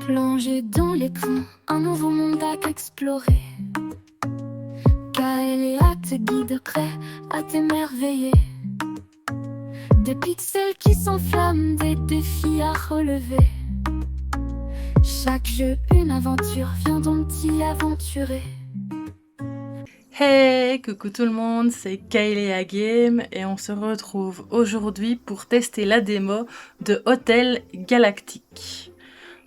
Plongé dans l'écran, un nouveau monde à explorer. Kaelia te guiderait à t'émerveiller. Des pixels qui s'enflamment, des défis à relever. Chaque jeu, une aventure, viens donc t'y aventurer. Hey, coucou tout le monde, c'est Kaelia Game et on se retrouve aujourd'hui pour tester la démo de Hotel Galactic.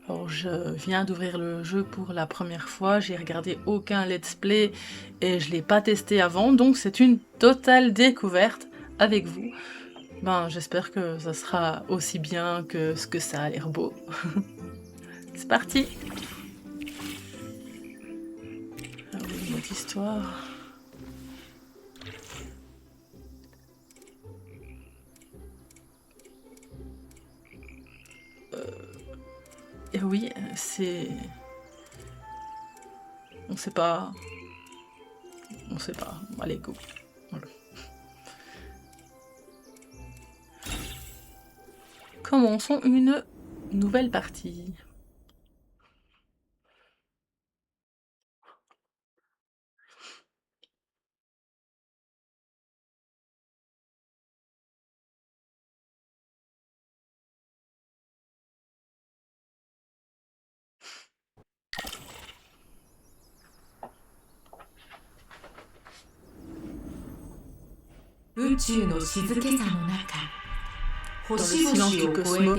Alors je viens d'ouvrir le jeu pour la première fois, j'ai regardé aucun let's play et je l'ai pas testé avant, donc c'est une totale découverte avec vous. J'espère que ça sera aussi bien que ce que ça a l'air beau. C'est parti! Ah oui, notre histoire... Et oui, c'est... On sait pas... Allez, go. Voilà. Commençons une nouvelle partie. Dans le silence du cosmos,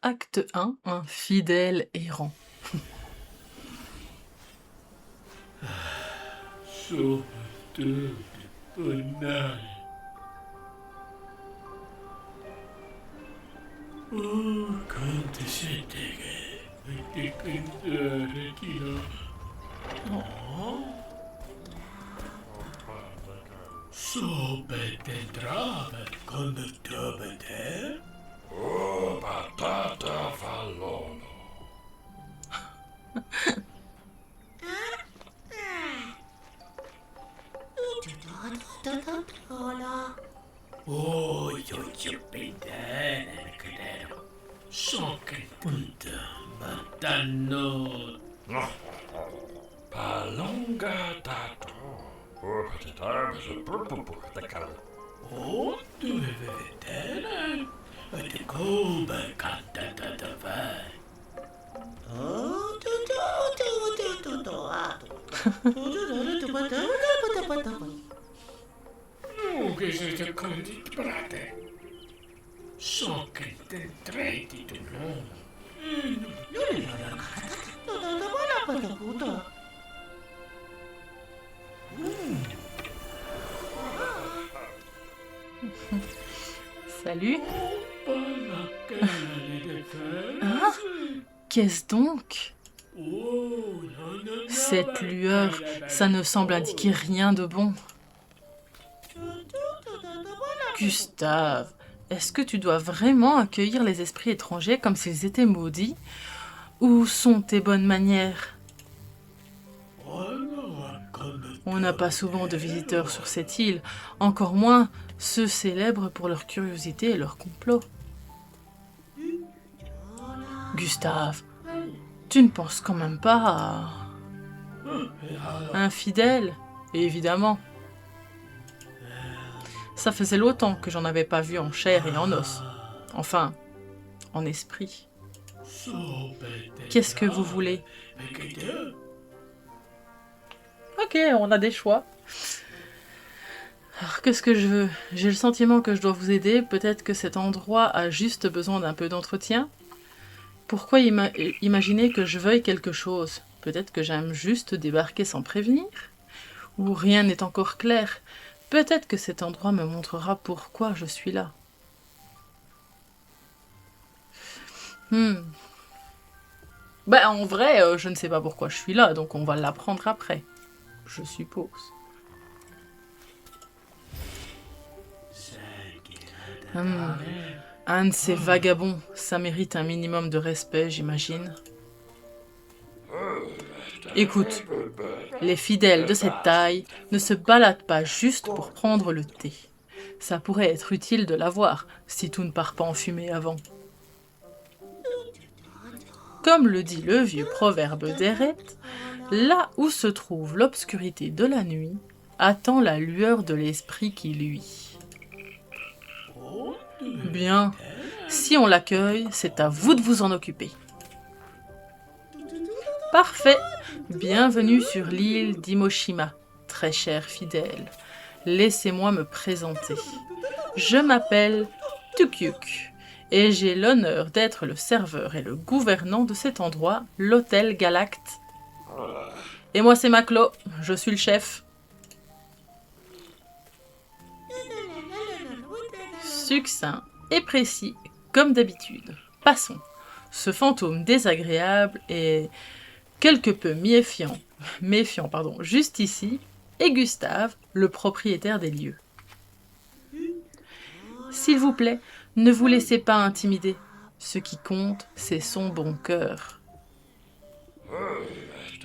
Acte 1, un fidèle errant. Salut. Hein? Qu'est-ce donc? Cette lueur, ça ne semble indiquer rien de bon. Gustave, est-ce que tu dois vraiment accueillir les esprits étrangers comme s'ils étaient maudits? Où sont tes bonnes manières? On n'a pas souvent de visiteurs sur cette île, encore moins ceux célèbres pour leur curiosité et leur complot. Gustave, tu ne penses quand même pas à... Infidèle, Et évidemment. Ça faisait longtemps que j'en avais pas vu en chair et en os. Enfin, en esprit. Qu'est-ce que vous voulez? Ok, on a des choix. Alors, qu'est-ce que je veux? J'ai le sentiment que je dois vous aider. Peut-être que cet endroit a juste besoin d'un peu d'entretien. Pourquoi imaginer que je veuille quelque chose? Peut-être que j'aime juste débarquer sans prévenir? Ou rien n'est encore clair? Peut-être que cet endroit me montrera pourquoi je suis là. Ben, en vrai, je ne sais pas pourquoi je suis là, donc on va l'apprendre après. Je suppose. Un de ces vagabonds, ça mérite un minimum de respect, j'imagine. Écoute, les fidèles de cette taille ne se baladent pas juste pour prendre le thé. Ça pourrait être utile de l'avoir, si tout ne part pas en fumée avant. Comme le dit le vieux proverbe d'Eret, là où se trouve l'obscurité de la nuit, attend la lueur de l'esprit qui luit. Bien, si on l'accueille, c'est à vous de vous en occuper. Parfait, bienvenue sur l'île d'Imoshima, très cher fidèle. Laissez-moi me présenter. Je m'appelle Tukyuk et j'ai l'honneur d'être le serveur et le gouvernant de cet endroit, l'hôtel Galact. Et moi c'est Maclo, je suis le chef. Succinct et précis, comme d'habitude. Passons. Ce fantôme désagréable est quelque peu méfiant, juste ici, et Gustave, le propriétaire des lieux. S'il vous plaît, ne vous laissez pas intimider. Ce qui compte, c'est son bon cœur.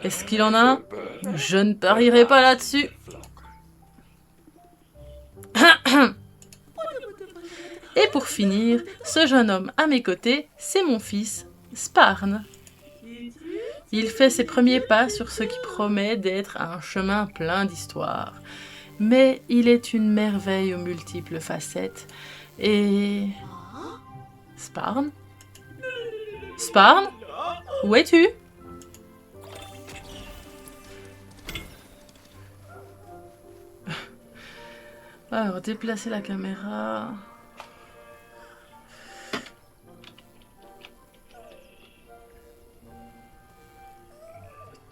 Est-ce qu'il en a un? Je ne parierai pas là-dessus. Et pour finir, ce jeune homme à mes côtés, c'est mon fils, Sparn. Il fait ses premiers pas sur ce qui promet d'être un chemin plein d'histoires. Mais il est une merveille aux multiples facettes. Et... Sparn? Sparn? Où es-tu? Alors, déplacer la caméra...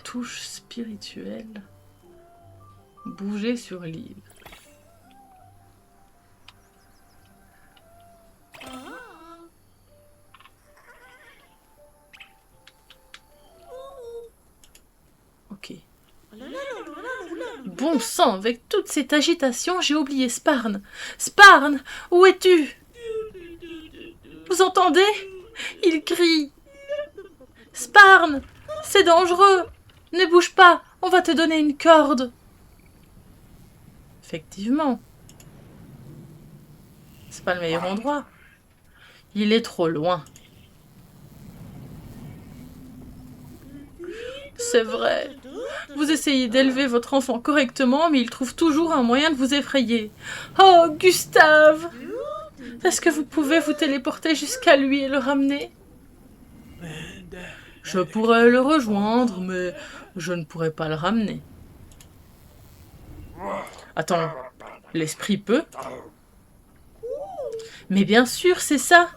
Touche spirituelle. Bouger sur l'île. Ok. Bon sang, avec toute cette agitation, j'ai oublié Sparn. Sparn, où es-tu? Vous entendez? Il crie. Sparn, c'est dangereux. Ne bouge pas, on va te donner une corde. Effectivement. C'est pas le meilleur endroit. Il est trop loin. C'est vrai. Vous essayez d'élever votre enfant correctement, mais il trouve toujours un moyen de vous effrayer. Oh, Gustave! Est-ce que vous pouvez vous téléporter jusqu'à lui et le ramener? Je pourrais le rejoindre, mais je ne pourrais pas le ramener. Attends, l'esprit peut? Mais bien sûr, c'est ça!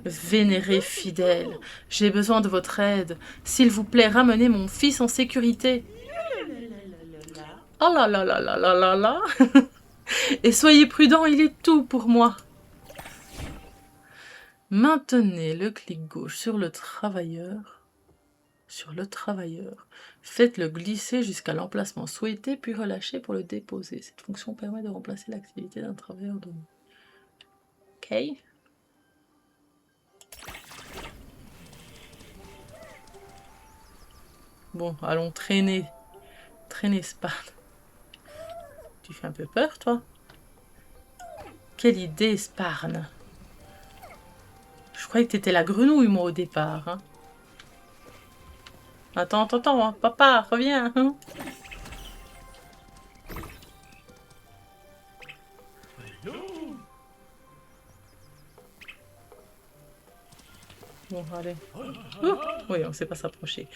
Vénéré fidèle, j'ai besoin de votre aide. S'il vous plaît, ramenez mon fils en sécurité. Oh là là là là là là là! Et soyez prudents, il est tout pour moi. Maintenez le clic gauche sur le travailleur. Faites-le glisser jusqu'à l'emplacement souhaité, puis relâchez pour le déposer. Cette fonction permet de remplacer l'activité d'un travailleur de... Ok. Bon, allons traîner. Traîner Sparn. Tu fais un peu peur, toi? Quelle idée, Sparn. Je croyais que t'étais la grenouille, moi, au départ. Hein. Attends, hein. Papa, reviens. Hein. allez. Oh, oui, on ne sait pas s'approcher.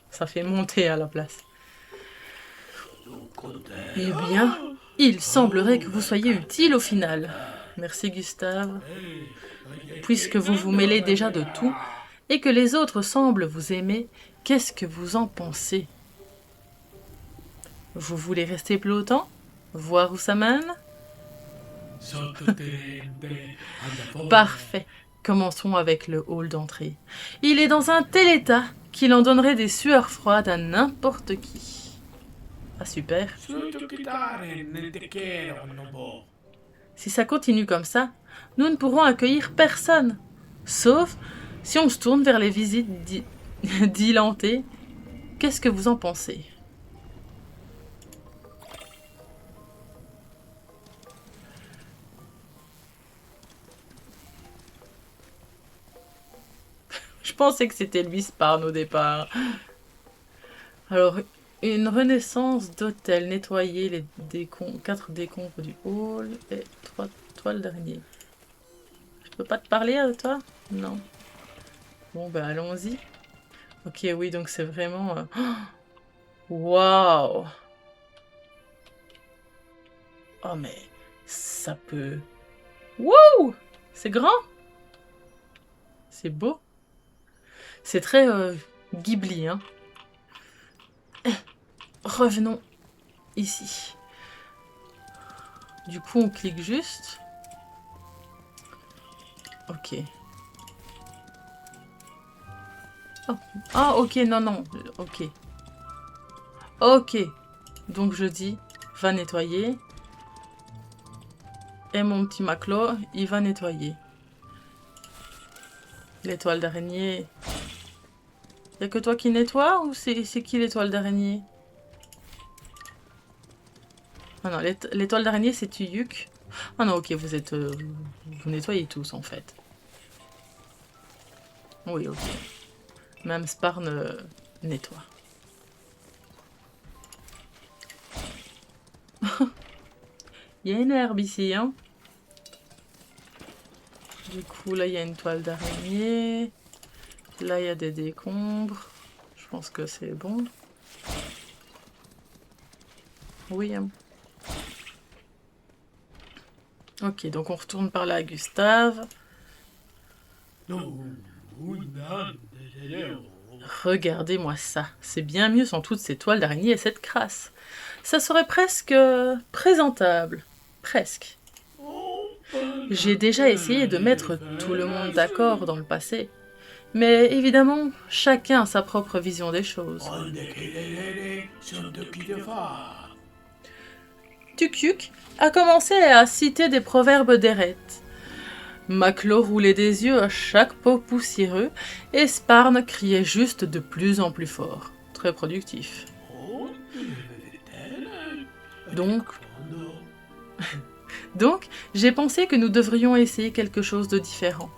Ça fait monter à la place. Eh bien, il semblerait que vous soyez utile au final. Merci Gustave. Puisque vous vous mêlez déjà de tout et que les autres semblent vous aimer, qu'est-ce que vous en pensez? Vous voulez rester plus longtemps? Voir où ça mène? Parfait. Commençons avec le hall d'entrée. Il est dans un tel état qu'il en donnerait des sueurs froides à n'importe qui. Ah super. Si ça continue comme ça, nous ne pourrons accueillir personne. Sauf si on se tourne vers les visites dilantées. Qu'est-ce que vous en pensez? Je pensais que c'était lui Sparn au départ. Alors, une renaissance d'hôtel, nettoyer les 4 décombres du hall et 3 toiles d'araignée. Je peux pas te parler à toi? Non. Bon, ben allons-y. Ok, oui, donc c'est vraiment... Waouh! Oh, mais ça peut... Wow! C'est grand! C'est beau! C'est très Ghibli, hein. Revenons ici. Du coup, on clique juste. Ok. Oh. Ah, ok, non, non. Ok. Ok. Donc, je dis, va nettoyer. Et mon petit Maclo, il va nettoyer. L'étoile d'araignée. Y'a que toi qui nettoie ou c'est qui l'étoile d'araignée? Ah non, l'étoile d'araignée c'est Tuyuk. Ah non, ok, vous êtes... vous nettoyez tous en fait. Oui, ok. Même Sparn nettoie. Il y a une herbe ici, hein. Du coup, là, il y a une toile d'araignée. Là, il y a des décombres. Je pense que c'est bon. Oui. Hein. Ok, donc on retourne par là, Gustave. Regardez-moi ça. C'est bien mieux sans toutes ces toiles d'araignée et cette crasse. Ça serait presque présentable. Presque. J'ai déjà essayé de mettre tout le monde d'accord dans le passé. Mais évidemment, chacun a sa propre vision des choses. Tukyuk a commencé à citer des proverbes d'Eret. Maclo roulait des yeux à chaque pot poussiéreux et Sparn criait juste de plus en plus fort. Très productif. Donc, j'ai pensé que nous devrions essayer quelque chose de différent.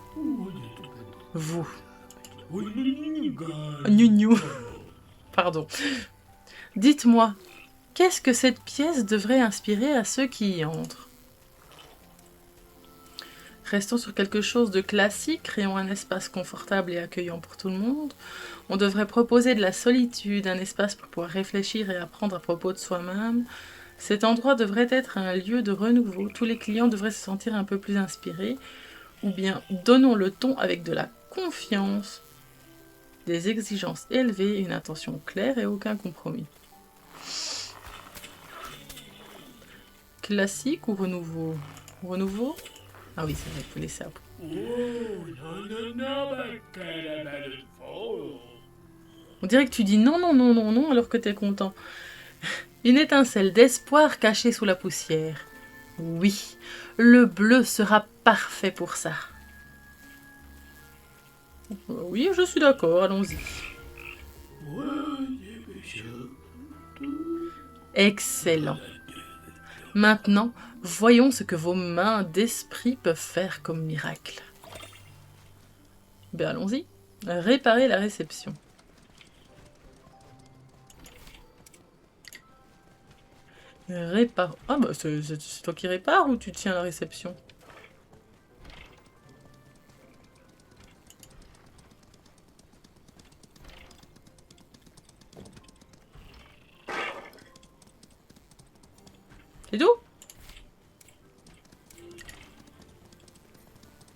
Vous. Gnou. Pardon. Dites-moi, qu'est-ce que cette pièce devrait inspirer à ceux qui y entrent? Restons sur quelque chose de classique, créons un espace confortable et accueillant pour tout le monde. On devrait proposer de la solitude, un espace pour pouvoir réfléchir et apprendre à propos de soi-même. Cet endroit devrait être un lieu de renouveau. Tous les clients devraient se sentir un peu plus inspirés. Ou bien, donnons le ton avec de la confiance, des exigences élevées, une intention claire et aucun compromis. Classique ou renouveau? Renouveau? Ah oui, c'est vrai, il faut laisser après. On dirait que tu dis non, non, non, non, non, alors que t'es content. Une étincelle d'espoir cachée sous la poussière. Oui, le bleu sera parfait pour ça. Oui, je suis d'accord, allons-y. Excellent. Maintenant, voyons ce que vos mains d'esprit peuvent faire comme miracle. Ben allons-y. Réparer la réception. Répare... Ah bah c'est toi qui répares ou tu tiens la réception? C'est tout?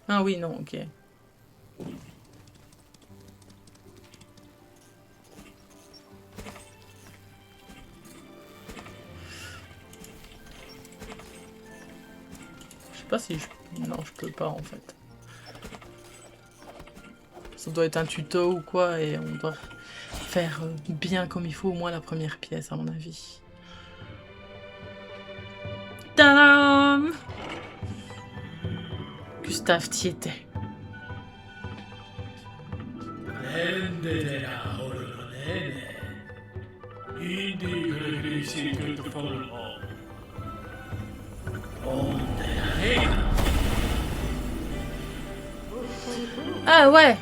Ah oui, non, ok. Je sais pas si je... Non, je peux pas en fait. Ça doit être un tuto ou quoi et on doit faire bien comme il faut au moins la première pièce à mon avis. Tadam! Gustave t'y était. Ah ouais.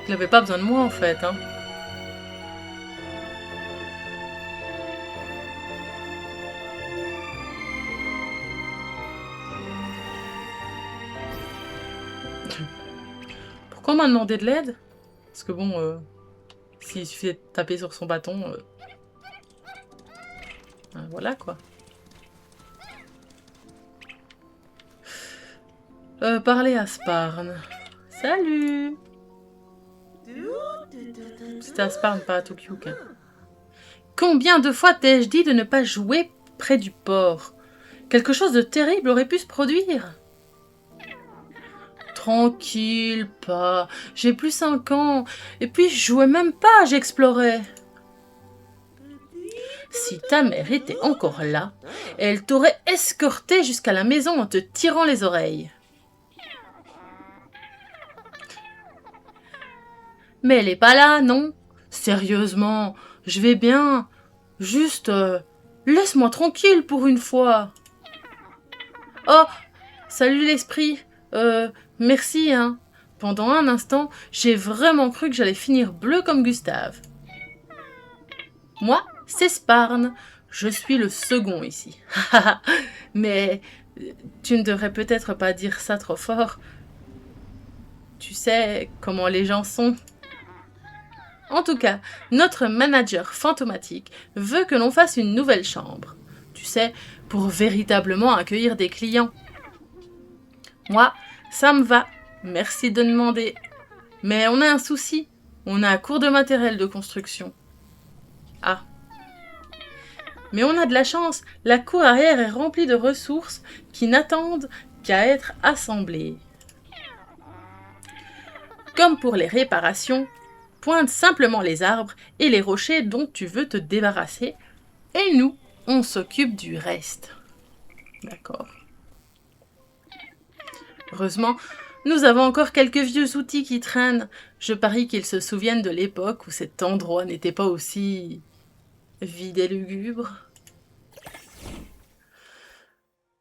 Il avait pas besoin de moi en fait, hein. Pourquoi on m'a demandé de l'aide? Parce que bon, s'il suffisait de taper sur son bâton, voilà quoi. Parler à Sparn. Salut! C'était à Sparn, pas à Tokyouk. Hein. Combien de fois t'ai-je dit de ne pas jouer près du port? Quelque chose de terrible aurait pu se produire. Tranquille, pas. J'ai plus 5 ans. Et puis je jouais même pas, j'explorais. Si ta mère était encore là, elle t'aurait escorté jusqu'à la maison en te tirant les oreilles. Mais elle est pas là, non? Sérieusement, je vais bien. Juste, laisse-moi tranquille pour une fois. Oh, salut l'esprit. Merci, hein. Pendant un instant, j'ai vraiment cru que j'allais finir bleu comme Gustave. Moi, c'est Sparn. Je suis le second ici. Mais tu ne devrais peut-être pas dire ça trop fort. Tu sais comment les gens sont. En tout cas, notre manager fantomatique veut que l'on fasse une nouvelle chambre. Tu sais, pour véritablement accueillir des clients. Moi, ça me va. Merci de demander. Mais on a un souci. On a un cours de matériel de construction. Ah. Mais on a de la chance. La cour arrière est remplie de ressources qui n'attendent qu'à être assemblées. Comme pour les réparations, pointe simplement les arbres et les rochers dont tu veux te débarrasser. Et nous, on s'occupe du reste. D'accord. Heureusement, nous avons encore quelques vieux outils qui traînent. Je parie qu'ils se souviennent de l'époque où cet endroit n'était pas aussi vide et lugubre.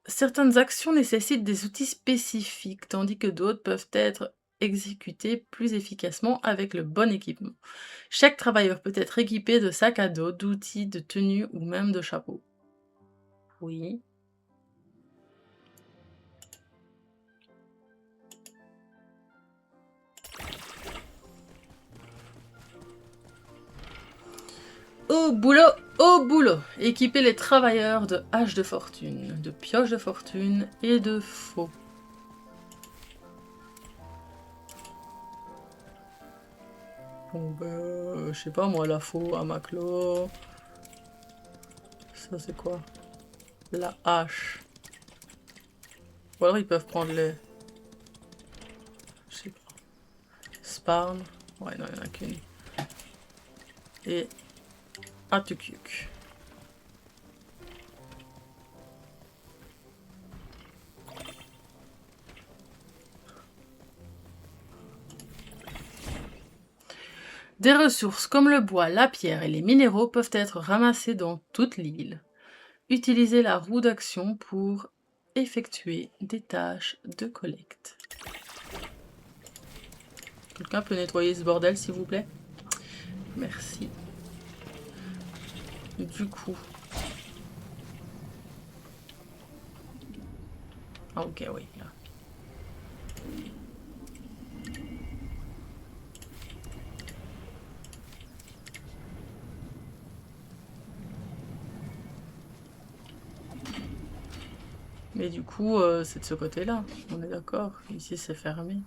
Certaines actions nécessitent des outils spécifiques, tandis que d'autres peuvent être exécutées plus efficacement avec le bon équipement. Chaque travailleur peut être équipé de sacs à dos, d'outils, de tenues ou même de chapeaux. Oui. Au boulot, au boulot. Équiper les travailleurs de haches de fortune, de pioches de fortune et de faux. Bon ben, je sais pas moi, la faux à Maclo. Ça c'est quoi? La hache. Ou alors ils peuvent prendre les... Je sais pas. Sparn. Ouais, non, il n'y en a qu'une. Et... Atukuk. Des ressources comme le bois, la pierre et les minéraux peuvent être ramassés dans toute l'île. Utilisez la roue d'action pour effectuer des tâches de collecte. Quelqu'un peut nettoyer ce bordel, s'il vous plaît? Merci. Du coup... Ah ok, oui, là. Mais du coup, c'est de ce côté-là. On est d'accord. Ici, c'est fermé.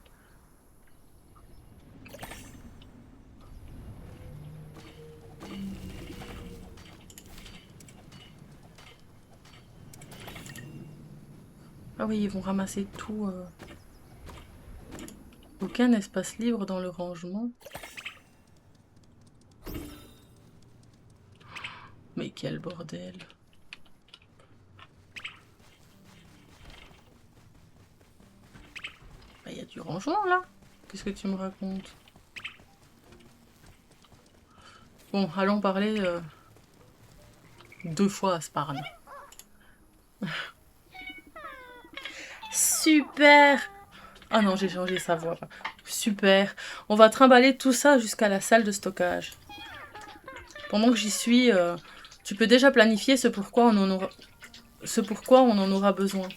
Ah oui, ils vont ramasser tout. Aucun espace libre dans le rangement. Mais quel bordel. Bah, y a du rangement là. Qu'est-ce que tu me racontes? Bon, allons parler 2 fois à Sparn. Super! Ah non, j'ai changé sa voix. Super. On va trimballer tout ça jusqu'à la salle de stockage. Pendant que j'y suis, tu peux déjà planifier ce pourquoi on en aura besoin.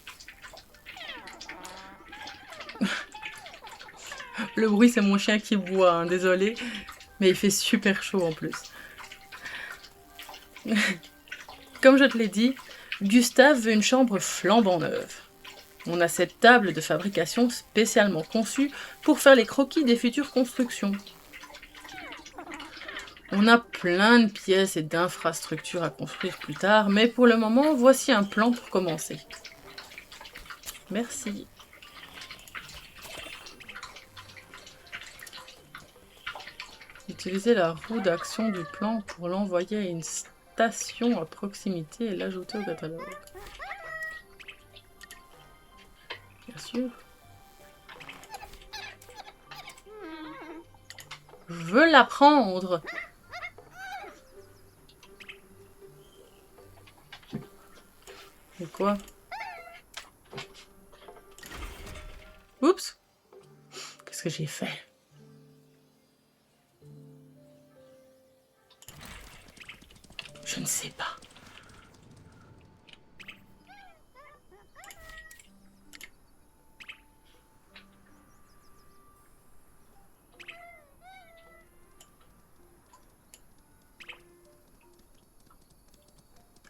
Le bruit, c'est mon chien qui boit, hein, désolé. Mais il fait super chaud en plus. Comme je te l'ai dit, Gustave veut une chambre flambant neuve. On a cette table de fabrication spécialement conçue pour faire les croquis des futures constructions. On a plein de pièces et d'infrastructures à construire plus tard, mais pour le moment, voici un plan pour commencer. Merci. Utiliser la roue d'action du plan pour l'envoyer à une station à proximité et l'ajouter au catalogue. Bien sûr. Je veux l'apprendre. Et quoi? Oups. Qu'est-ce que j'ai fait? Je ne sais pas.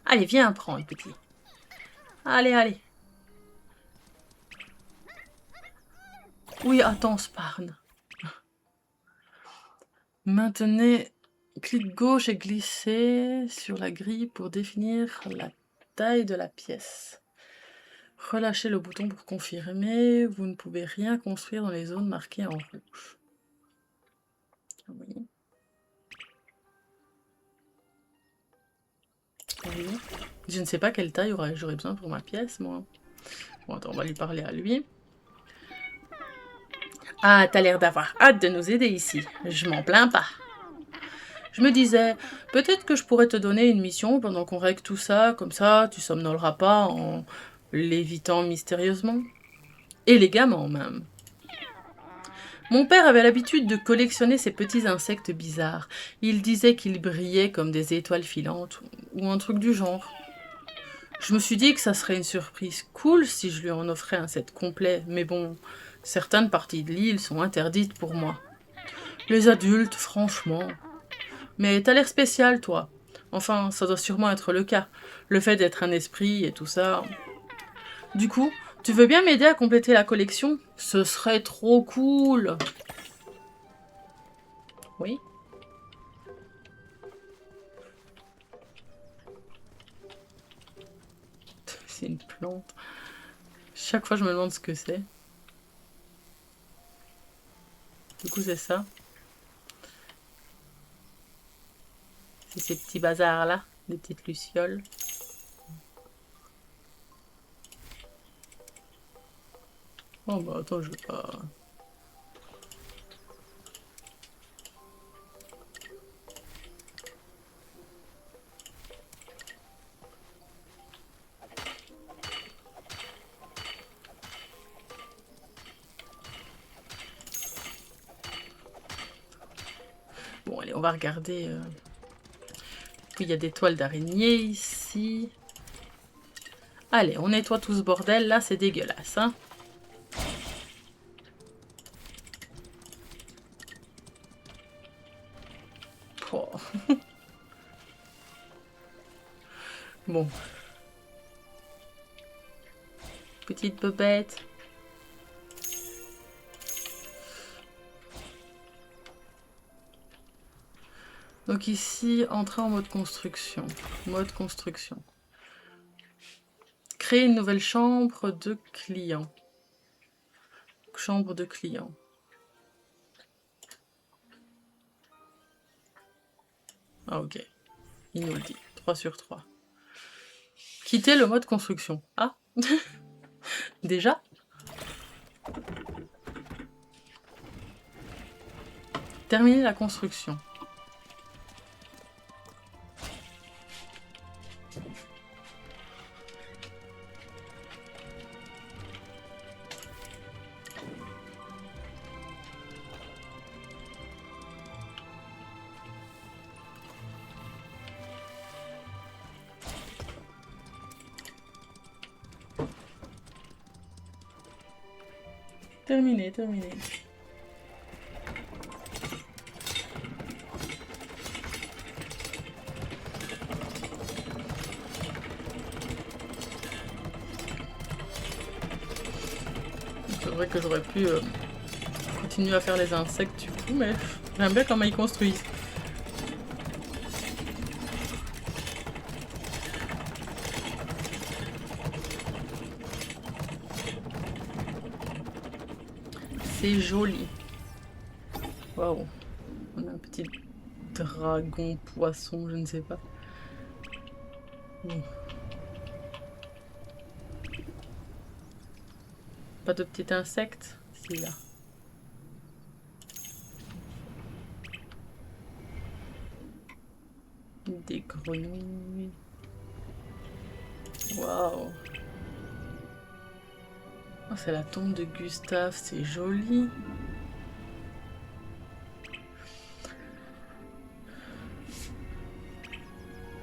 Allez, viens apprendre, petit. Allez, allez. Oui, attends, Sparn. Maintenez, clic gauche et glissez sur la grille pour définir la taille de la pièce. Relâchez le bouton pour confirmer. Vous ne pouvez rien construire dans les zones marquées en rouge. Oui. Oui. Je ne sais pas quelle taille j'aurais besoin pour ma pièce, moi. Bon, attends, on va lui parler à lui. Ah, t'as l'air d'avoir hâte de nous aider ici. Je m'en plains pas. Je me disais, peut-être que je pourrais te donner une mission pendant qu'on règle tout ça, comme ça tu somnoleras pas en lévitant mystérieusement. Élégamment même. Mon père avait l'habitude de collectionner ces petits insectes bizarres. Il disait qu'ils brillaient comme des étoiles filantes, ou un truc du genre. Je me suis dit que ça serait une surprise cool si je lui en offrais un set complet, mais bon, certaines parties de l'île sont interdites pour moi. Les adultes, franchement. Mais t'as l'air spécial, toi. Enfin, ça doit sûrement être le cas. Le fait d'être un esprit et tout ça. Du coup, tu veux bien m'aider à compléter la collection? Ce serait trop cool. Oui. C'est une plante. Chaque fois, je me demande ce que c'est. Du coup, c'est ça. C'est ces petits bazars-là, des petites lucioles. Oh bah attends, je vais pas... Bon, allez, on va regarder... Puis il y a des toiles d'araignée ici. Allez, on nettoie tout ce bordel, là, c'est dégueulasse, hein. Oh. Bon. petite bobette. Donc ici, entrer en mode construction. Mode construction. Créer une nouvelle chambre de client. Chambre de client. Ah ok. Il nous le dit. 3 sur 3. Quitter le mode construction. Ah. Déjà. Terminer la construction. Terminé, terminé. C'est vrai que j'aurais pu continuer à faire les insectes du coup, mais j'aime bien comment ils construisent. C'est joli. Waouh. On a un petit dragon, poisson, je ne sais pas. Pas de petit insecte? Si, là. Des grenouilles. Waouh. Oh, c'est la tombe de Gustave, c'est joli.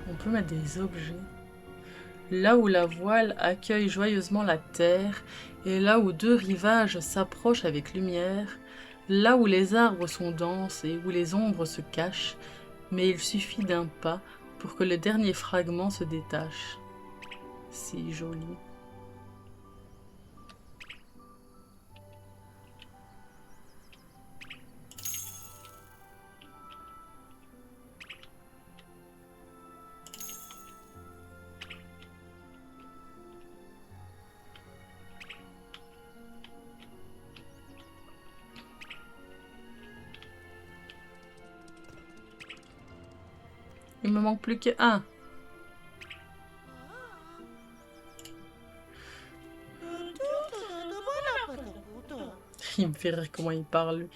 On peut mettre des objets. Là où la voile accueille joyeusement la terre, et là où deux rivages s'approchent avec lumière, là où les arbres sont denses et où les ombres se cachent, mais il suffit d'un pas pour que le dernier fragment se détache. C'est joli. Il me manque plus qu'un. Il me fait rire comment il parle.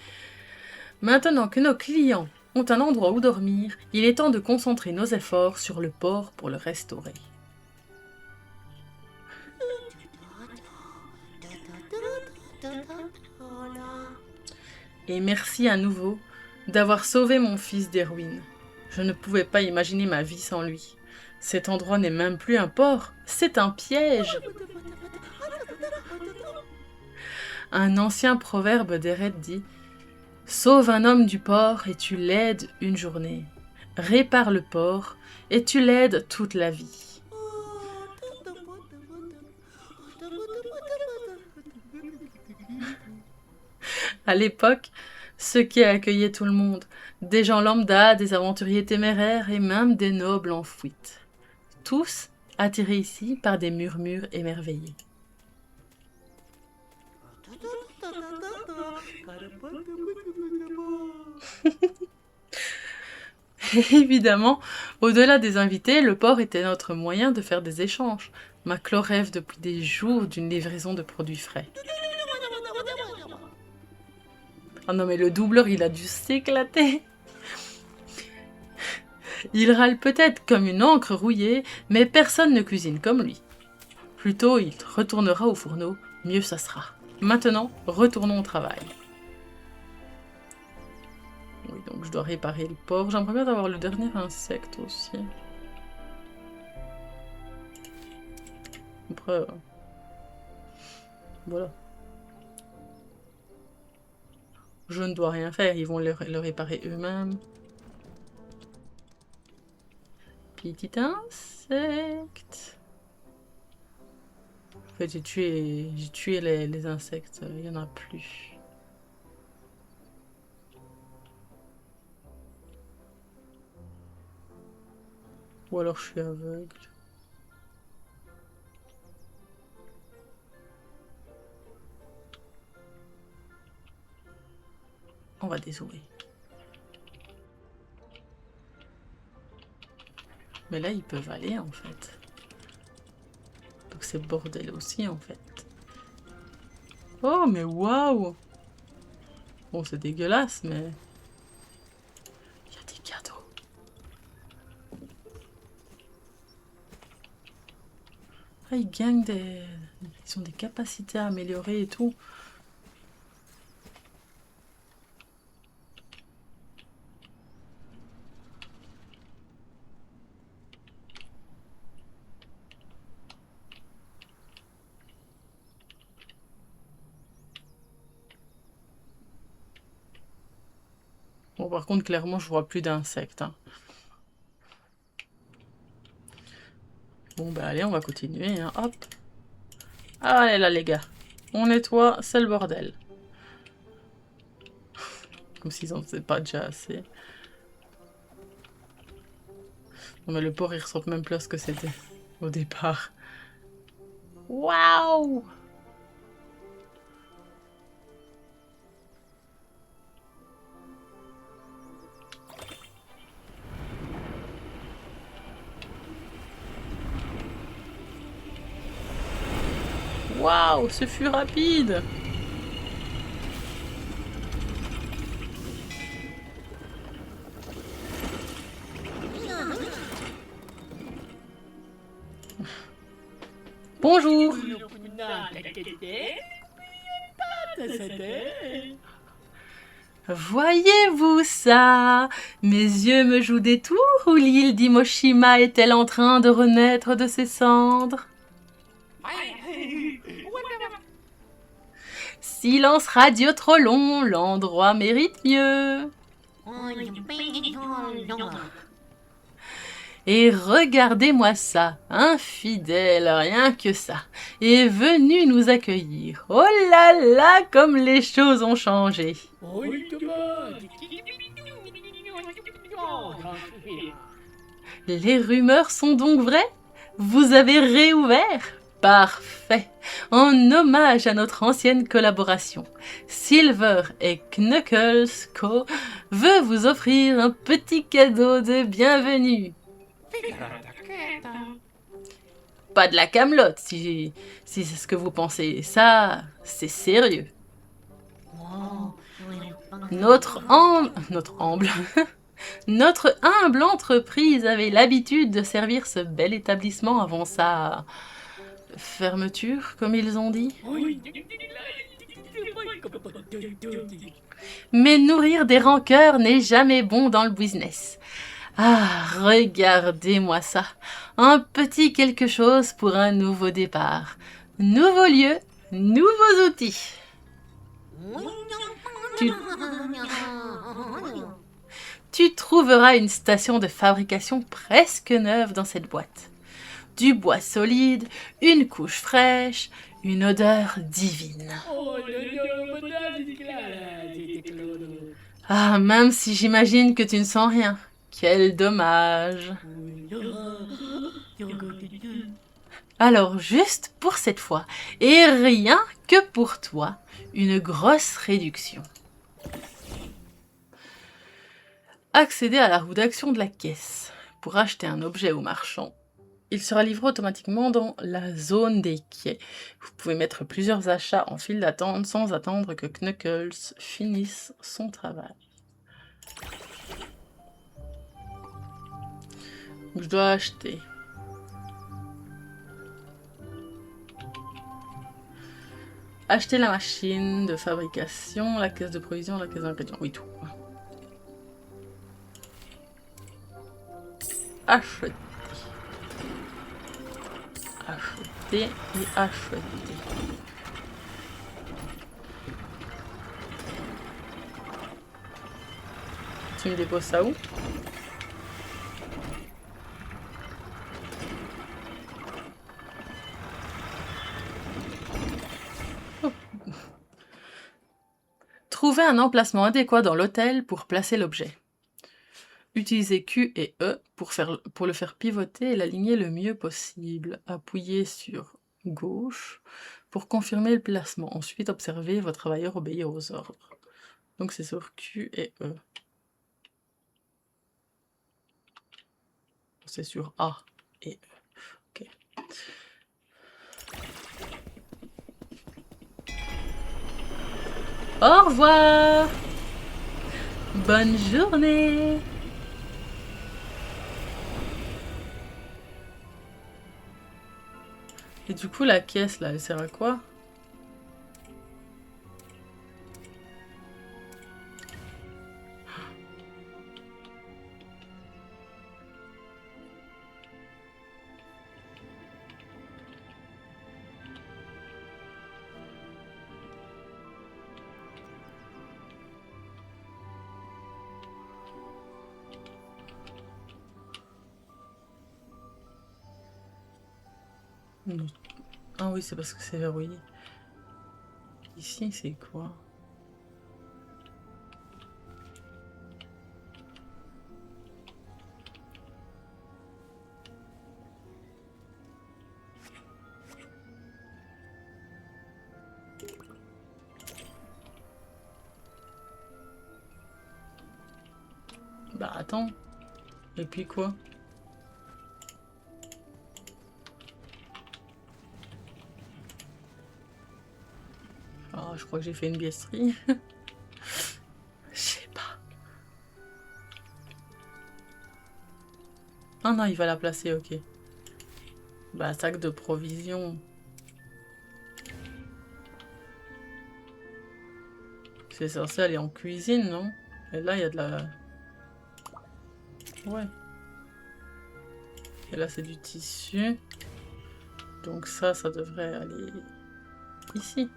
Maintenant que nos clients ont un endroit où dormir, il est temps de concentrer nos efforts sur le port pour le restaurer. Et merci à nouveau d'avoir sauvé mon fils des ruines. Je ne pouvais pas imaginer ma vie sans lui. Cet endroit n'est même plus un port, c'est un piège. Un ancien proverbe d'Eret dit « Sauve un homme du port et tu l'aides une journée. Répare le port et tu l'aides toute la vie. » À l'époque, ceux qui accueillaient tout le monde, des gens lambda, des aventuriers téméraires et même des nobles en fuite. Tous attirés ici par des murmures émerveillés. Évidemment, au-delà des invités, le port était notre moyen de faire des échanges. Maclo rêve depuis des jours d'une livraison de produits frais. Oh non mais le doubleur, il a dû s'éclater. Il râle peut-être comme une encre rouillée, mais personne ne cuisine comme lui. Plutôt, il retournera au fourneau, mieux ça sera. Maintenant, retournons au travail. Oui, donc je dois réparer le porc. J'aimerais bien avoir le dernier insecte aussi. Après, voilà. Je ne dois rien faire, ils vont le réparer eux-mêmes. Petit insecte. fait, j'ai tué les insectes. Il y en a plus. Ou alors je suis aveugle. On va dézoomer. Mais là, ils peuvent aller, en fait. Donc c'est bordel aussi, en fait. Oh, mais waouh! Bon, c'est dégueulasse, mais... Il y a des cadeaux. Ah, ils gagnent des... Ils ont des capacités à améliorer et tout. Bon, par contre, clairement, je vois plus d'insectes. Hein. Bon, bah allez, on va continuer. Hein. Hop. Allez là, les gars. On nettoie, c'est le bordel. Comme s'ils en faisaient pas déjà assez. Non, mais le port, il ressemble même plus à ce que c'était au départ. Waouh! Waouh, ce fut rapide! Bonjour! Voyez-vous ça? Mes yeux me jouent des tours ou l'île d'Imoshima est-elle en train de renaître de ses cendres? Silence radio trop long, l'endroit mérite mieux. Et regardez-moi ça, infidèle, rien que ça, est venu nous accueillir. Oh là là, comme les choses ont changé. Les rumeurs sont donc vraies? Vous avez réouvert? Parfait. En hommage à notre ancienne collaboration, Silver et Knuckles Co. veut vous offrir un petit cadeau de bienvenue. Pas de la camelote, si c'est ce que vous pensez. Ça, c'est sérieux. Notre humble entreprise avait l'habitude de servir ce bel établissement avant sa fermeture, comme ils ont dit. Mais nourrir des rancœurs n'est jamais bon dans le business. Ah, regardez-moi ça. Un petit quelque chose pour un nouveau départ. Nouveau lieu, nouveaux outils. Tu trouveras une station de fabrication presque neuve dans cette boîte. Du bois solide, une couche fraîche, une odeur divine. Ah, même si j'imagine que tu ne sens rien. Quel dommage. Alors, juste pour cette fois, et rien que pour toi, une grosse réduction. Accéder à la roue d'action de la caisse. Pour acheter un objet au marchand, il sera livré automatiquement dans la zone des quais. Vous pouvez mettre plusieurs achats en file d'attente sans attendre que Knuckles finisse son travail. Je dois acheter. Acheter la machine de fabrication, la caisse de provision, la caisse d'ingrédients. Oui, tout. Acheter. Acheter et acheter. Tu me déposes ça où? Trouvez un emplacement adéquat dans l'hôtel pour placer l'objet. Utilisez Q et E pour le faire pivoter et l'aligner le mieux possible. Appuyez sur gauche pour confirmer le placement. Ensuite, observez votre travailleur obéir aux ordres. Donc c'est sur Q et E. C'est sur A et E. Ok. Au revoir! Bonne journée! Et du coup, la caisse, là, elle sert à quoi? Non. Ah oui, c'est parce que c'est verrouillé. Ici, c'est quoi? Bah attends. Et puis quoi? Ah, je crois que j'ai fait une biaiserie. Je sais pas. Ah non, il va la placer, ok. Bah, sac de provisions. C'est censé aller en cuisine, non? Et là, il y a de la... Ouais. Et là, c'est du tissu. Donc ça devrait aller ici.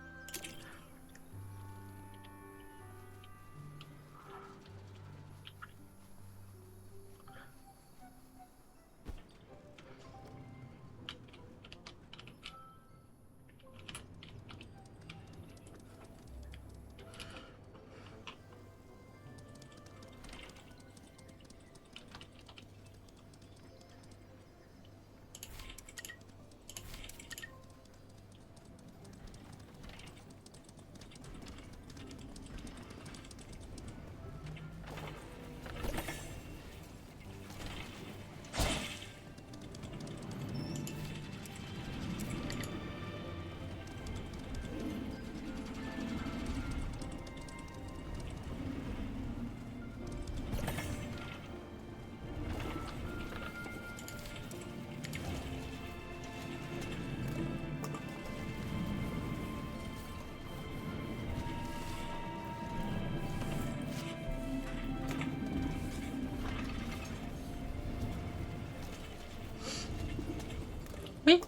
Oui.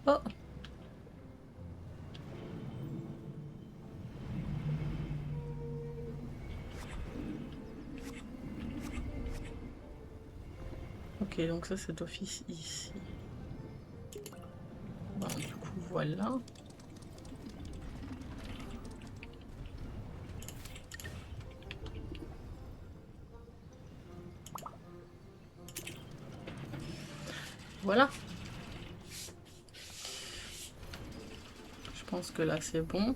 Oh. Ok, donc ça c'est d'office ici. Bon, du coup, voilà. Voilà. Je pense que là c'est bon.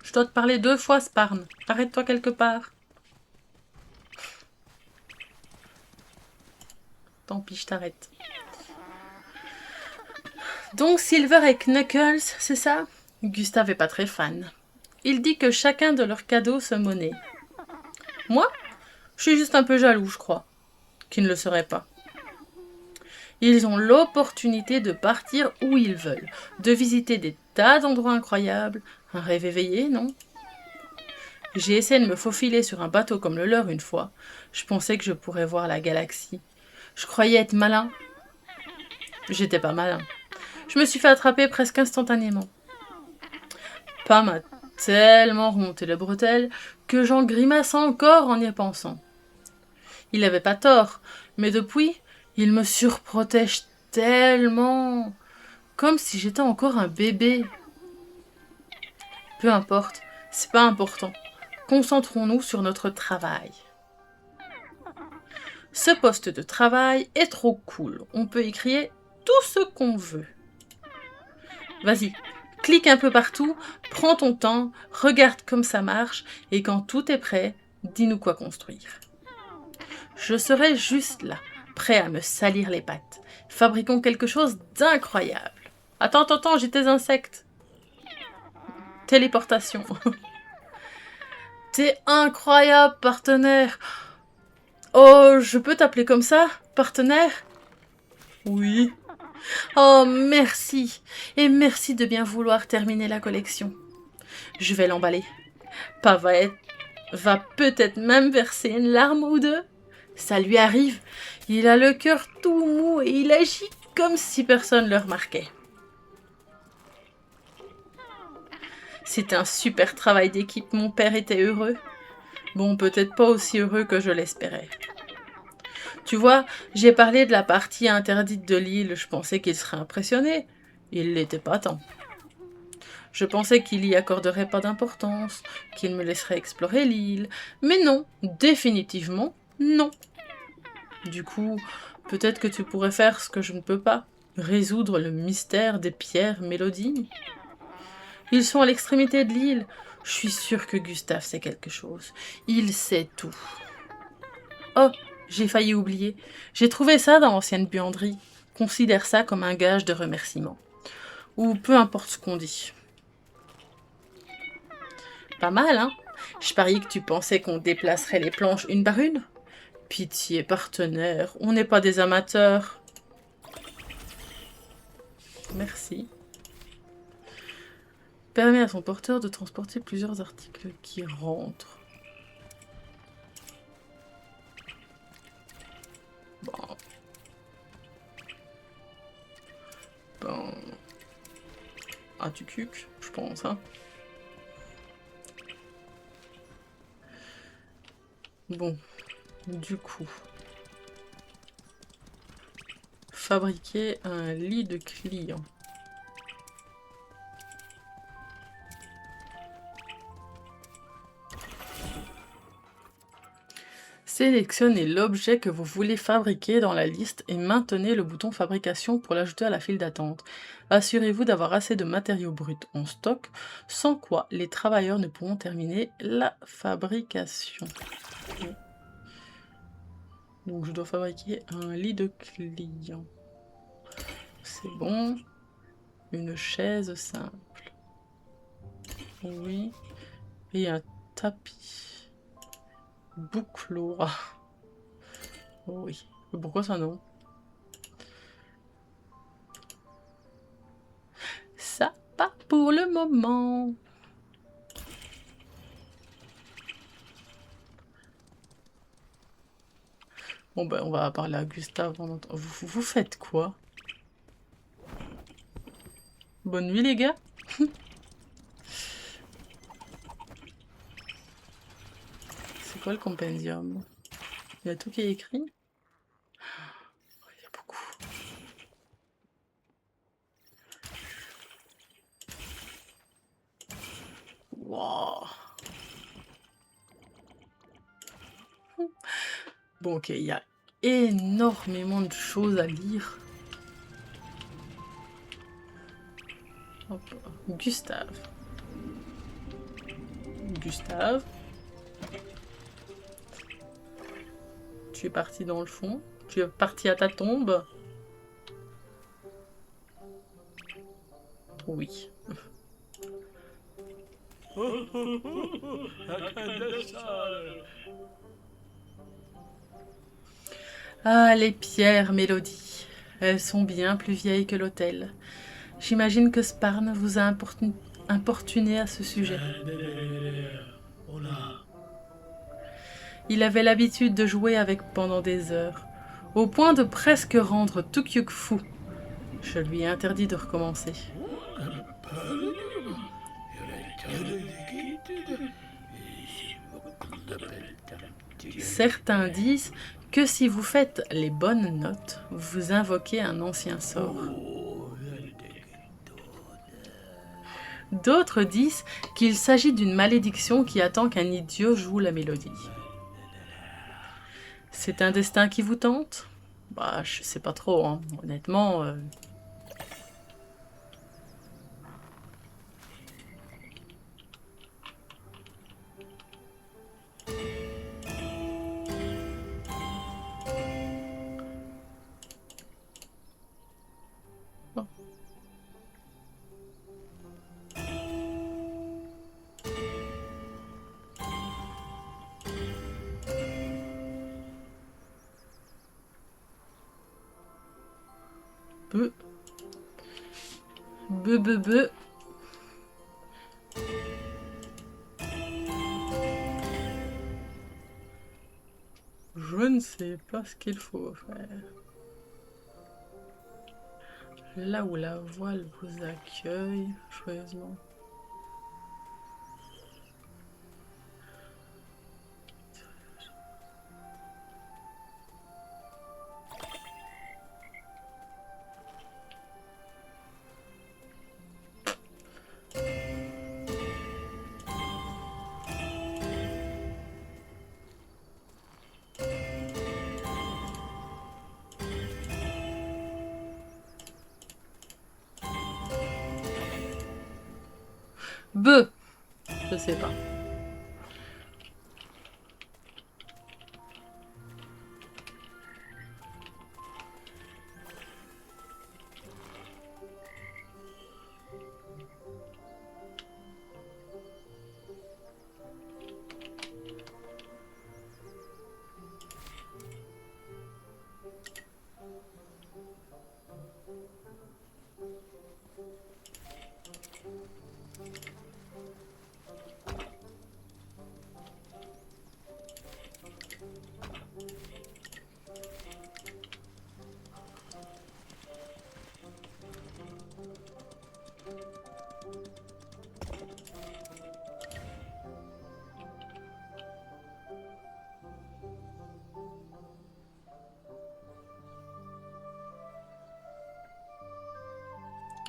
Je dois te parler 2 fois, Sparn. Arrête-toi quelque part. Tant pis, je t'arrête. Donc Silver et Knuckles, c'est ça? Gustave est pas très fan. Il dit que chacun de leurs cadeaux se monnaie. Moi, je suis juste un peu jaloux, je crois. Qui ne le serait pas. Ils ont l'opportunité de partir où ils veulent, de visiter des tas d'endroits incroyables, Un rêve éveillé, non? J'ai essayé de me faufiler sur un bateau comme le leur une fois. Je pensais que je pourrais voir la galaxie. Je croyais être malin. J'étais pas malin. Je me suis fait attraper presque instantanément. Pam m'a tellement remonté le bretelle que j'en grimace encore en y pensant. Il n'avait pas tort, mais depuis, il me surprotège tellement, comme si j'étais encore un bébé. Peu importe, c'est pas important. Concentrons-nous sur notre travail. Ce poste de travail est trop cool. On peut y créer tout ce qu'on veut. Vas-y, clique un peu partout, prends ton temps, regarde comme ça marche, et quand tout est prêt, dis-nous quoi construire. Je serai juste là, prêt à me salir les pattes. Fabriquons quelque chose d'incroyable. Attends, j'ai tes insectes. Téléportation. T'es incroyable, partenaire. Oh, je peux t'appeler comme ça, partenaire? Oui. Oh, merci. Et merci de bien vouloir terminer la collection. Je vais l'emballer. Pava va peut-être même verser une larme ou deux. Ça lui arrive. Il a le cœur tout mou et il agit comme si personne ne le remarquait. C'est un super travail d'équipe. Mon père était heureux. Bon, peut-être pas aussi heureux que je l'espérais. Tu vois, j'ai parlé de la partie interdite de l'île. Je pensais qu'il serait impressionné. Il l'était pas tant. Je pensais qu'il y accorderait pas d'importance, qu'il me laisserait explorer l'île. Mais non, définitivement, non. Du coup, peut-être que tu pourrais faire ce que je ne peux pas, résoudre le mystère des pierres mélodies. Ils sont à l'extrémité de l'île. Je suis sûre que Gustave sait quelque chose. Il sait tout. Oh, j'ai failli oublier. J'ai trouvé ça dans l'ancienne buanderie. Considère ça comme un gage de remerciement. Ou peu importe ce qu'on dit. Pas mal, hein? Je parie que tu pensais qu'on déplacerait les planches une par une? Pitié, partenaire, on n'est pas des amateurs. Merci. Permet à son porteur de transporter plusieurs articles qui rentrent. Bon. Ah, tu cuques, je pense, hein. Bon, du coup. Fabriquer un lit de client. Sélectionnez l'objet que vous voulez fabriquer dans la liste et maintenez le bouton fabrication pour l'ajouter à la file d'attente. Assurez-vous d'avoir assez de matériaux bruts en stock, sans quoi les travailleurs ne pourront terminer la fabrication. Okay. Donc je dois fabriquer un lit de client. C'est bon. Une chaise simple. Oui. Et un tapis. Bouclora. Oh oui. Pourquoi ça non? Ça pas pour le moment. Bon ben on va parler à Gustave. Vous faites quoi? Bonne nuit les gars. C'est quoi le compendium? Il y a tout qui est écrit? Il y a beaucoup. Wow. Bon ok, il y a énormément de choses à lire. Hop. Gustave. Gustave. Tu es parti dans le fond. Tu es parti à ta tombe. Oui. Ah, les pierres mélodies. Elles sont bien plus vieilles que l'hôtel. J'imagine que Sparn vous a importuné à ce sujet. Il avait l'habitude de jouer avec pendant des heures, au point de presque rendre Tukyuk fou. Je lui ai interdit de recommencer. Certains disent que si vous faites les bonnes notes, vous invoquez un ancien sort. D'autres disent qu'il s'agit d'une malédiction qui attend qu'un idiot joue la mélodie. C'est un destin qui vous tente? Bah, je sais pas trop, hein. Honnêtement. Bon. Peu. Peu. Je ne sais pas ce qu'il faut faire. Là où la voile vous accueille, joyeusement. Beu. Je sais pas.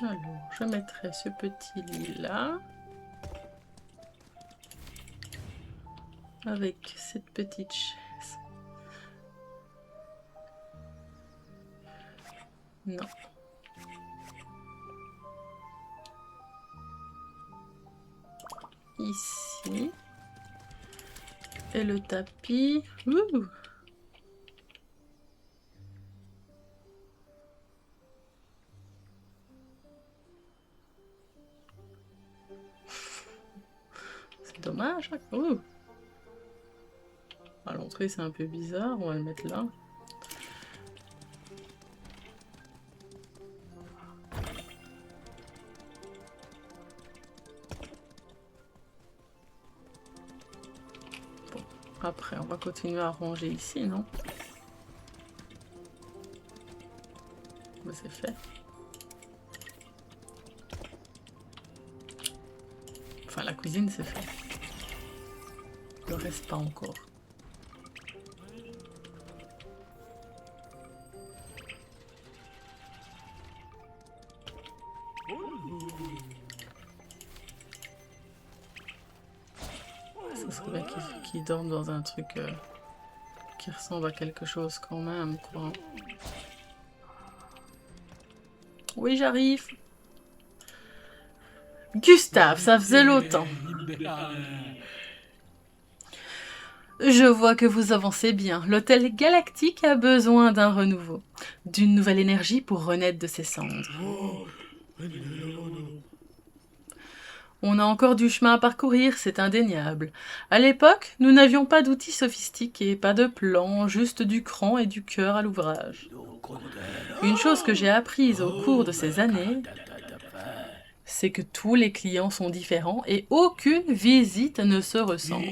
Alors, je mettrai ce petit lit là. Avec cette petite chaise. Non. Ici. Et le tapis. Ouh. C'est dommage. Ouh. À l'entrée, c'est un peu bizarre. On va le mettre là. Bon. Après, on va continuer à ranger ici, non? Ben, c'est fait. Enfin, la cuisine, c'est fait. Le reste, pas encore. Ça serait bien qu'ils dorment dans un truc qui ressemble à quelque chose quand même, quoi. Oui, j'arrive. Gustave, ça faisait longtemps. Je vois que vous avancez bien. L'hôtel Galactique a besoin d'un renouveau, d'une nouvelle énergie pour renaître de ses cendres. On a encore du chemin à parcourir, c'est indéniable. À l'époque, nous n'avions pas d'outils sophistiqués, pas de plans, juste du cran et du cœur à l'ouvrage. Une chose que j'ai apprise au cours de ces années, c'est que tous les clients sont différents et aucune visite ne se ressemble.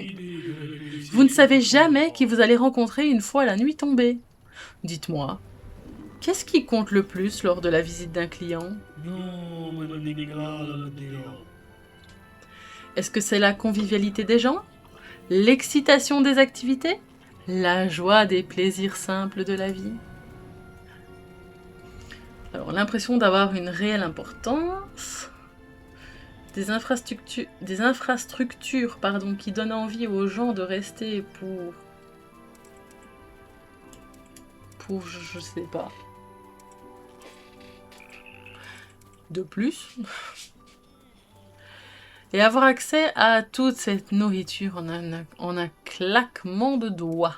Vous ne savez jamais qui vous allez rencontrer une fois la nuit tombée. Dites-moi, qu'est-ce qui compte le plus lors de la visite d'un client? Est-ce que c'est la convivialité des gens? L'excitation des activités? La joie des plaisirs simples de la vie? Alors, l'impression d'avoir une réelle importance, des infrastructures qui donnent envie aux gens de rester pour je sais pas, de plus, et avoir accès à toute cette nourriture en un claquement de doigts.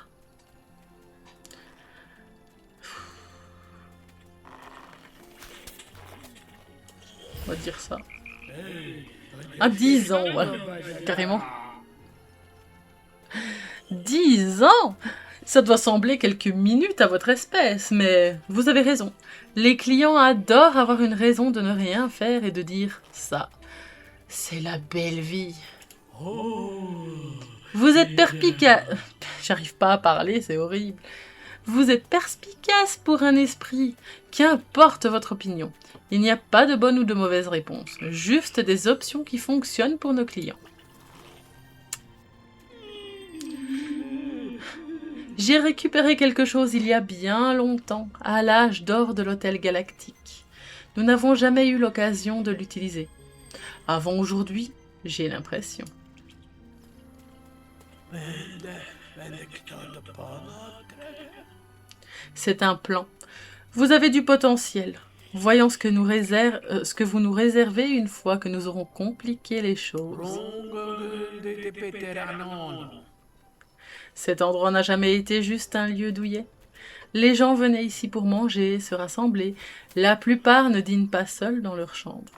On va dire ça. À 10 ans, voilà. Carrément. 10 ans! Ça doit sembler quelques minutes à votre espèce, mais vous avez raison. Les clients adorent avoir une raison de ne rien faire et de dire ça. C'est la belle vie. Vous êtes perspicace. J'arrive pas à parler, c'est horrible. Vous êtes perspicace pour un esprit. Qu'importe votre opinion. Il n'y a pas de bonne ou de mauvaise réponse. Juste des options qui fonctionnent pour nos clients. J'ai récupéré quelque chose il y a bien longtemps, à l'âge d'or de l'Hôtel Galactique. Nous n'avons jamais eu l'occasion de l'utiliser. Avant aujourd'hui, j'ai l'impression. C'est un plan. Vous avez du potentiel. Voyons ce que vous nous réservez une fois que nous aurons compliqué les choses. Cet endroit n'a jamais été juste un lieu douillet. Les gens venaient ici pour manger, se rassembler. La plupart ne dînent pas seuls dans leur chambre.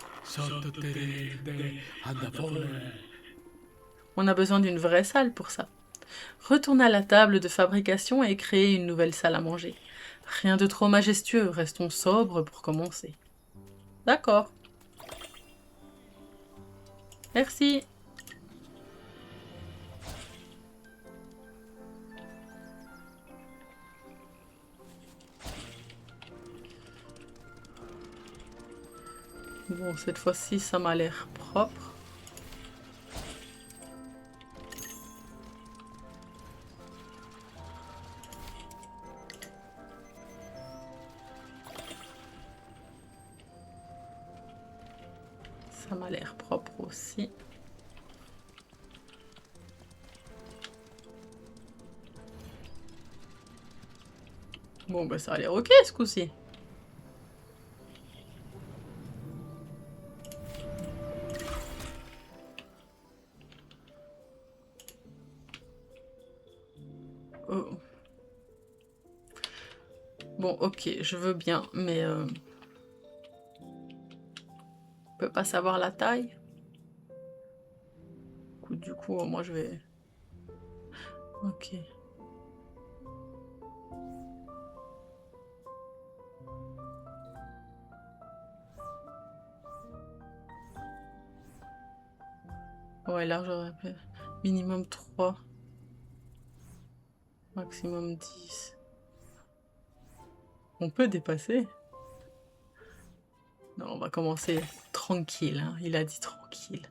On a besoin d'une vraie salle pour ça. Retournez à la table de fabrication et créez une nouvelle salle à manger. Rien de trop majestueux, restons sobres pour commencer. D'accord. Merci. Bon, cette fois-ci, ça m'a l'air propre. Ça m'a l'air propre aussi. Bon, bah ça a l'air ok ce coup-ci. Oh. Bon, ok, je veux bien, mais... On peut pas savoir la taille. Du coup, moi je vais... Ok. Ouais, là j'aurais fait minimum 3. Maximum 10. On peut dépasser. Non, on va commencer tranquille, hein. Il a dit tranquille.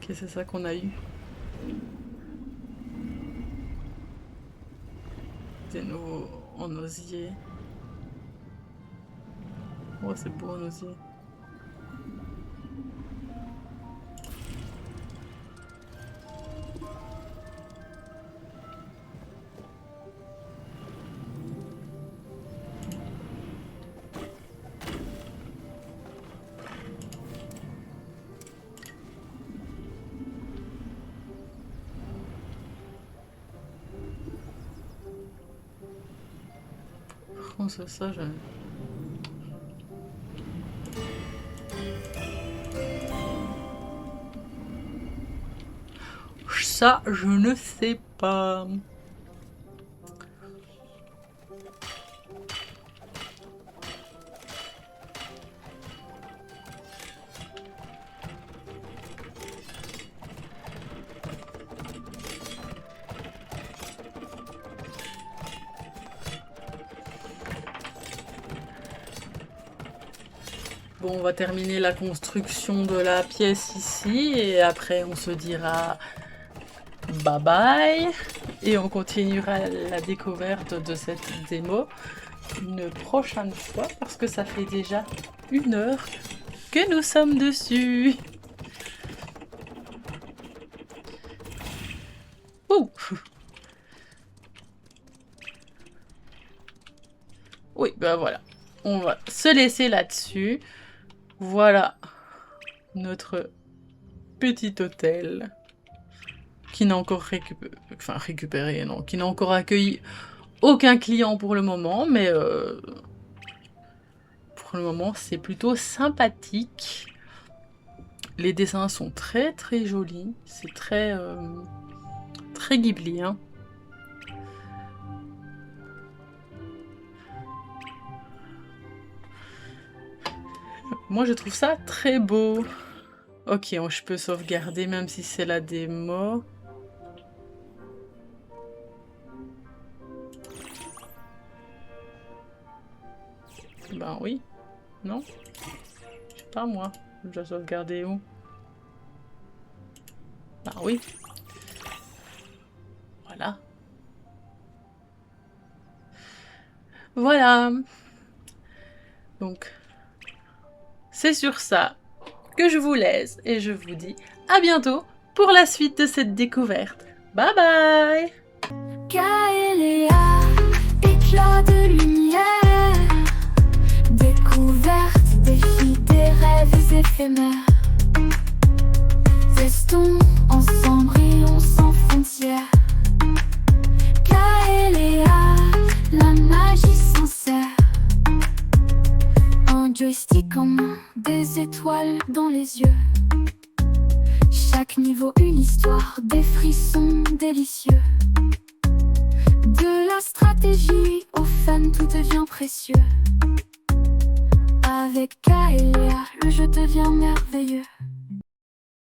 Ok, c'est ça qu'on a eu. Des nouveaux en osier. Oh, c'est beau en osier. contre, ça, je ne sais pas. Bon, on va terminer la construction de la pièce ici et après on se dira bye bye et on continuera la découverte de cette démo une prochaine fois parce que ça fait déjà 1 heure que nous sommes dessus. Ouh. Oui, ben voilà. On va se laisser là-dessus. Voilà notre petit hôtel qui n'a encore récupéré, non, qui n'a encore accueilli aucun client pour le moment, mais pour le moment c'est plutôt sympathique. Les dessins sont très très jolis, c'est très très Ghibli, hein. Moi, je trouve ça très beau. Ok, je peux sauvegarder même si c'est la démo. Ben oui. Non? Je sais pas moi. Je dois sauvegarder où? Ben oui. Voilà. Voilà. Donc... c'est sur ça que je vous laisse et je vous dis à bientôt pour la suite de cette découverte. Bye bye! Kaelia, éclat de lumière, découverte, défi des rêves éphémères. Restons ensemble, brillons sans frontières. Kaelia, la magie sincère. Un joystick en main, des étoiles dans les yeux. Chaque niveau une histoire, des frissons délicieux. De la stratégie au fun, tout devient précieux. Avec Kaelia, le jeu devient merveilleux.